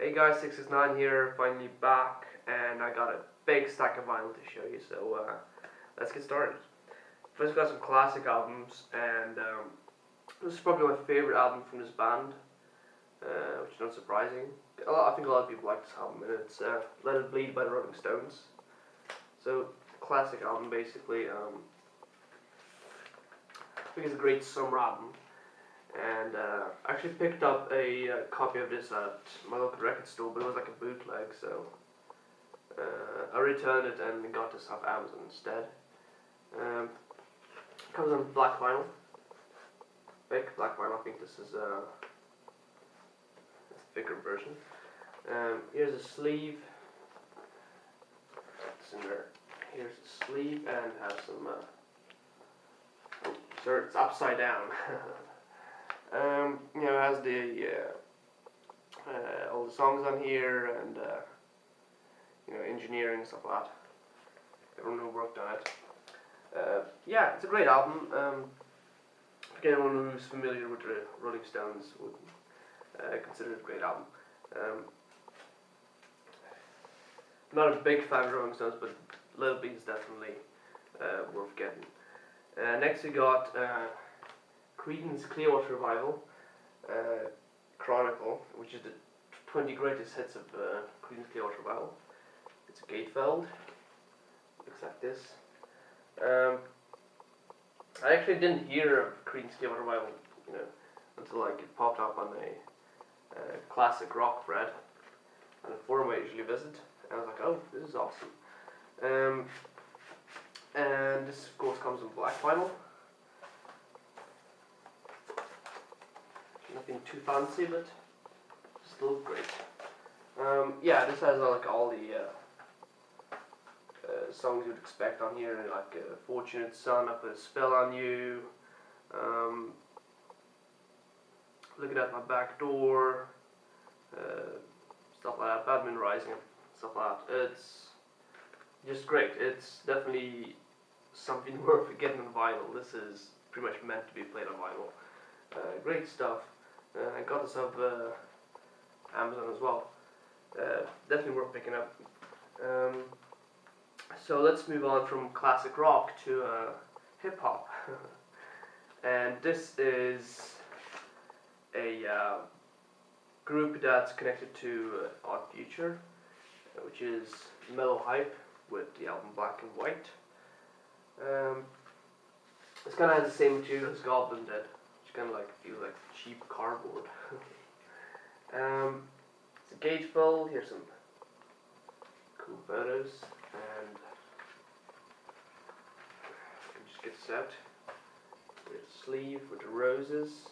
Hey guys, 669 here, finally back, and I got a big stack of vinyl to show you, so let's get started. First, got some classic albums, and this is probably my favourite album from this band, which is not surprising. I think a lot of people like this album, and it's Let It Bleed by the Rolling Stones. So, classic album basically. I think it's a great summer album. And I actually picked up a copy of this at my local record store, but it was like a bootleg, so I returned it and got this off Amazon instead. Comes on black vinyl, thick black vinyl. I think this is a thicker version. Here's a sleeve. It's in there. Here's the sleeve and has some. Oh, sorry, it's upside down. It has the all the songs on here and engineering and stuff like that. Everyone who worked on it. Yeah, it's a great album. Anyone who's familiar with the Rolling Stones would consider it a great album. Not a big fan of the Rolling Stones, but Little Bit is definitely worth getting. Next we got Creedence Clearwater Revival, Chronicle, which is the 20 greatest hits of Creedence Clearwater Revival. It's a gatefold, looks like this. I actually didn't hear of Creedence Clearwater Revival, until like it popped up on a classic rock thread on a forum I usually visit, and I was like, oh, this is awesome. And this of course comes in black vinyl. Nothing too fancy, but still great. Yeah, this has like all the songs you'd expect on here, like Fortunate Son, I Put a Spell on You, Looking at My Back Door, stuff like that, Badman Rising, stuff like that. It's just great. It's definitely something worth getting on vinyl. This is pretty much meant to be played on vinyl. Great stuff. I got this off Amazon as well. Definitely worth picking up. So let's move on from classic rock to hip hop. And this is a group that's connected to Odd Future, which is MellowHype with the album Blacknedwhite. This kind of has the same material as Goblin did. Kind of like feels like cheap cardboard. It's a gatefold. Here's some cool photos, and you can just get set with a sleeve with the roses.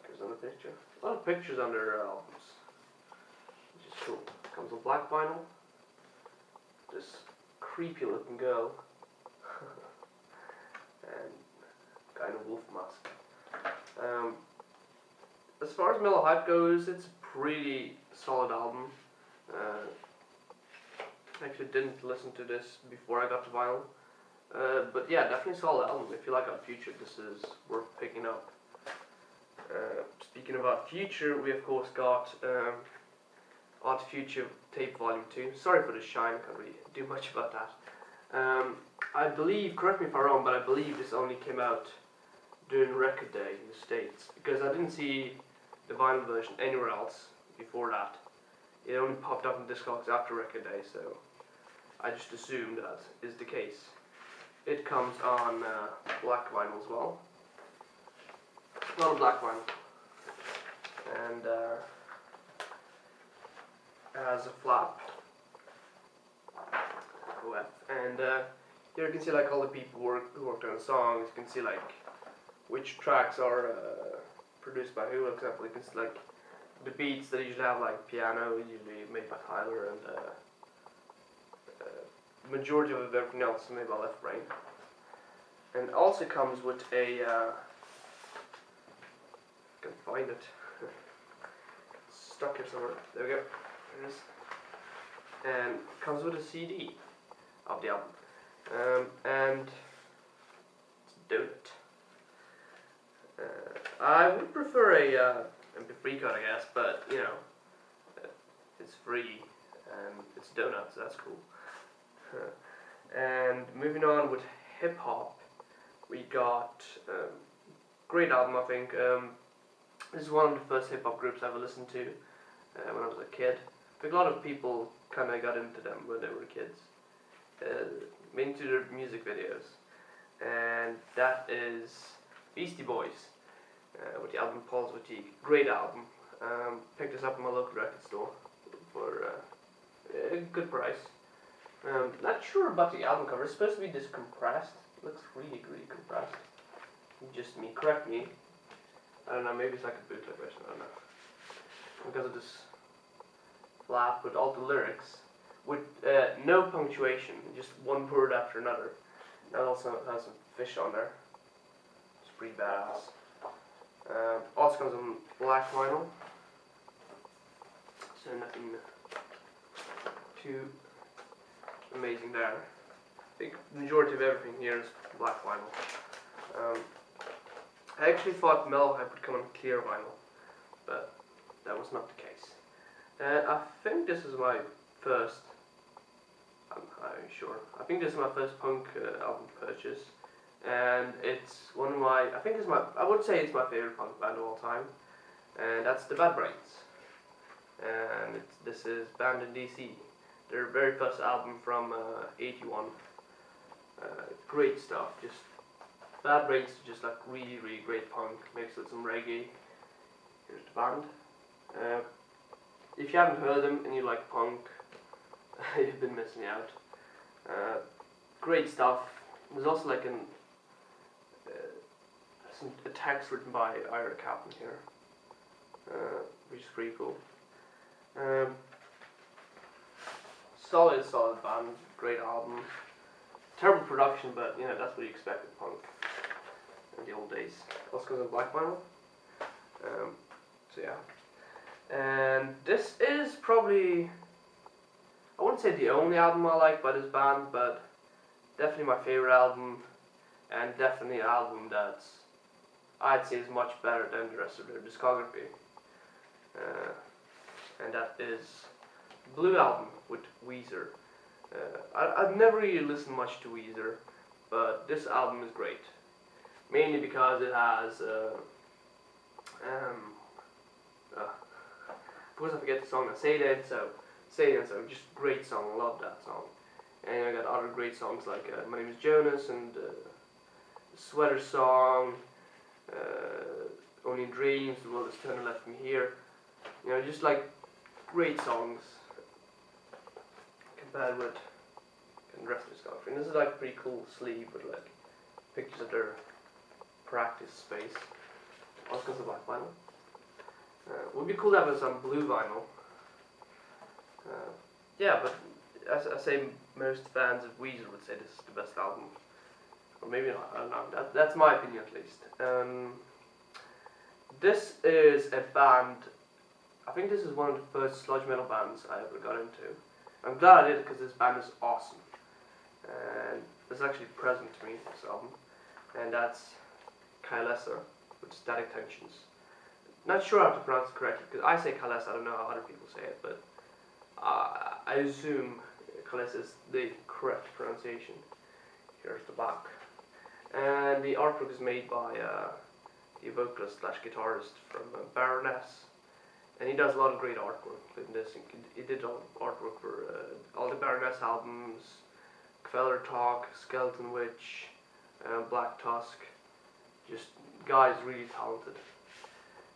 Here's another picture. A lot of pictures on their albums, which is cool. Comes on black vinyl. This creepy looking girl. And kind of wolf mask. As far as MellowHype goes, it's a pretty solid album. Actually didn't listen to this before I got to vinyl. But yeah, definitely a solid album. If you like Odd Future, this is worth picking up. Speaking of Odd Future, we of course got Odd Future Tape Volume 2. Sorry for the shine, can't really do much about that. I believe, correct me if I'm wrong, but I believe this only came out during Record Day in the States, because I didn't see the vinyl version anywhere else before that. It only popped up in Discogs after Record Day, so I just assumed that is the case. It comes on black vinyl as well. Not a black vinyl. And has a flap. OF. And here you can see like all the people who worked on the songs. You can see like which tracks are produced by who. For example, you can see like the beats that usually have like piano, usually made by Tyler, and majority of everything else made by Left Brain. And also comes with a I can find it. It's stuck here somewhere. There we go. There it is. And comes with a CD of the album. And let's do it. I would prefer a MP3 cut, I guess, but free, and it's donuts. That's cool. And moving on with hip hop, we got great album. I think this is one of the first hip hop groups I ever listened to when I was a kid. I think a lot of people kind of got into them when they were kids, into their music videos, and that is Beastie Boys with the album Paul's Boutique. Great album. Picked this up in my local record store for a good price. Not sure about the album cover. It's supposed to be this compressed. It looks really, really compressed. Just me. Correct me. I don't know. Maybe it's like a bootleg version. I don't know. Because of this flap with all the lyrics with no punctuation, just one word after another. That also has some fish on there. It's pretty badass. Also comes on black vinyl, so nothing too amazing there. I think the majority of everything here is black vinyl. I actually thought MellowHype would come on clear vinyl, but that was not the case. I think this is my first, I'm sure, I think this is my first punk album purchase, and it's one of my, I would say it's my favorite punk band of all time, and that's the Bad Brains. And this is Band in DC, their very first album from '81. Great stuff, just Bad Brains is just like really, really great punk mixed with some reggae. Here's the band. If you haven't heard them and you like punk, you've been missing out. Great stuff. There's also like a text written by Ira Kaplan here, which is pretty cool. Solid band, great album. Terrible production, but you know that's what you expect with punk in the old days. Also goes on black vinyl. So yeah. And this is probably, I wouldn't say the only album I like by this band, but definitely my favorite album, and definitely an album that's, I'd say, is much better than the rest of their discography. And that is Blue Album with Weezer. I've never really listened much to Weezer, but this album is great. Mainly because it has, of course I forget the song, Say That So, just great song, love that song. And I got other great songs like My Name is Jonas and Sweater Song, Only in Dreams, The World Is Turning Left Me Here. You know, just like great songs compared with the rest of the discography. And this is like a pretty cool sleeve with like pictures of their practice space. Also goes to black vinyl. Would be cool to have some blue vinyl. Yeah, but as I say, most fans of Weezer would say this is the best album. Or maybe not, I don't know. That's my opinion at least. This is a band, I think this is one of the first sludge metal bands I ever got into. I'm glad I did because this band is awesome. And it's actually present to me, this album. And that's Kylesa with Static Tensions. Not sure how to pronounce it correctly, because I say Kylesa, I don't know how other people say it, but I assume Kylesa is the correct pronunciation. Here's the back. And the artwork is made by the vocalist slash guitarist from Baroness. And he does a lot of great artwork, including this. He did all artwork for all the Baroness albums, Queller Talk, Skeleton Witch, Black Tusk. Just guys really talented.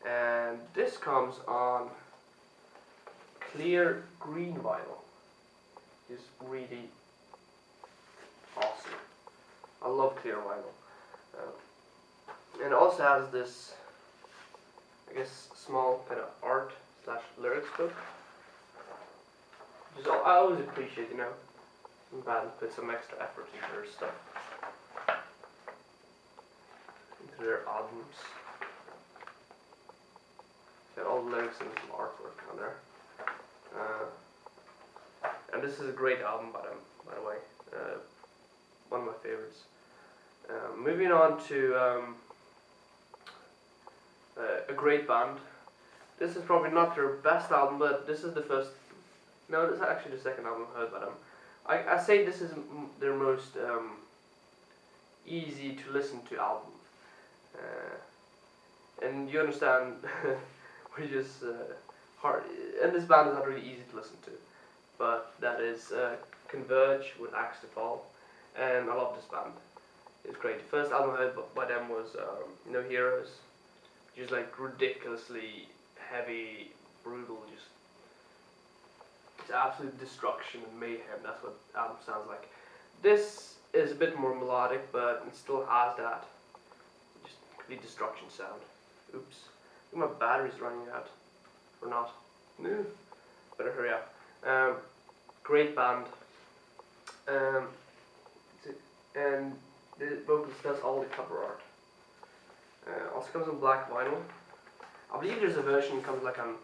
And this comes on clear green vinyl. It's really awesome. I love clear vinyl. And it also has this, I guess, small kind of art slash lyrics book. Which is I always appreciate, you know, when bands put some extra effort into their stuff, into their albums. Got all the lyrics and some artwork on there. And this is a great album by them, by the way. One of my favorites. Moving on to a great band. This is probably not their best album, but this is the first No, this is actually the second album I heard by them. I say this is their most easy to listen to album. And you understand, we just hard. And this band is not really easy to listen to, but that is Converge with Axe to Fall, and I love this band. It's great. The first album I heard by them was No Heroes, just like ridiculously heavy, brutal, just it's absolute destruction and mayhem. That's what the album sounds like. This is a bit more melodic, but it still has that just complete destruction sound. Oops, I think my battery's running out, or not. No, better hurry up. Great band, and the vocalist does all the cover art. Also comes on black vinyl. I believe there's a version that comes like on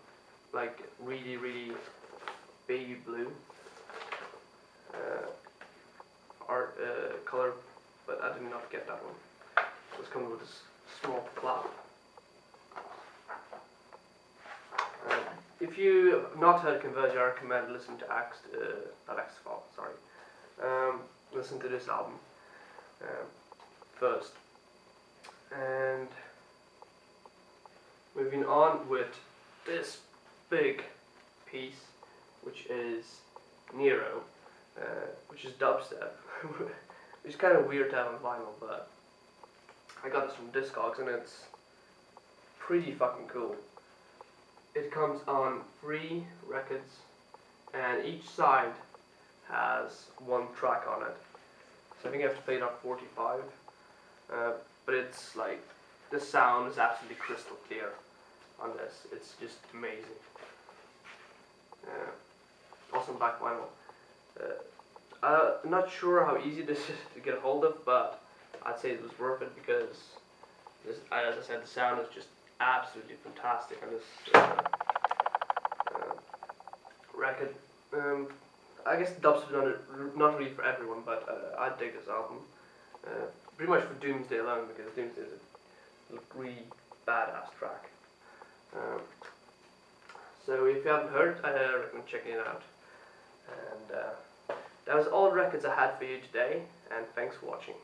really baby blue art color, but I did not get that one. So it's coming with this small flap. If you have not heard Converge, I recommend listening to not Axe to Fall, sorry. Listen to this album first. And moving on with this big piece, which is Nero, which is dubstep, which is kind of weird to have on vinyl, but I got this from Discogs and it's pretty fucking cool. It comes on 3 records, and each side has 1 track on it. So I think I have to play it on 45. But it's like, the sound is absolutely crystal clear on this. It's just amazing. Awesome black vinyl. I'm not sure how easy this is to get a hold of, but I'd say it was worth it because, as I said, the sound is just absolutely fantastic on this record. I guess dubstep is not really for everyone, but I dig this album. Pretty much for Doomsday alone, because Doomsday is a really badass track. So if you haven't heard it, I recommend checking it out. And that was all the records I had for you today, and thanks for watching.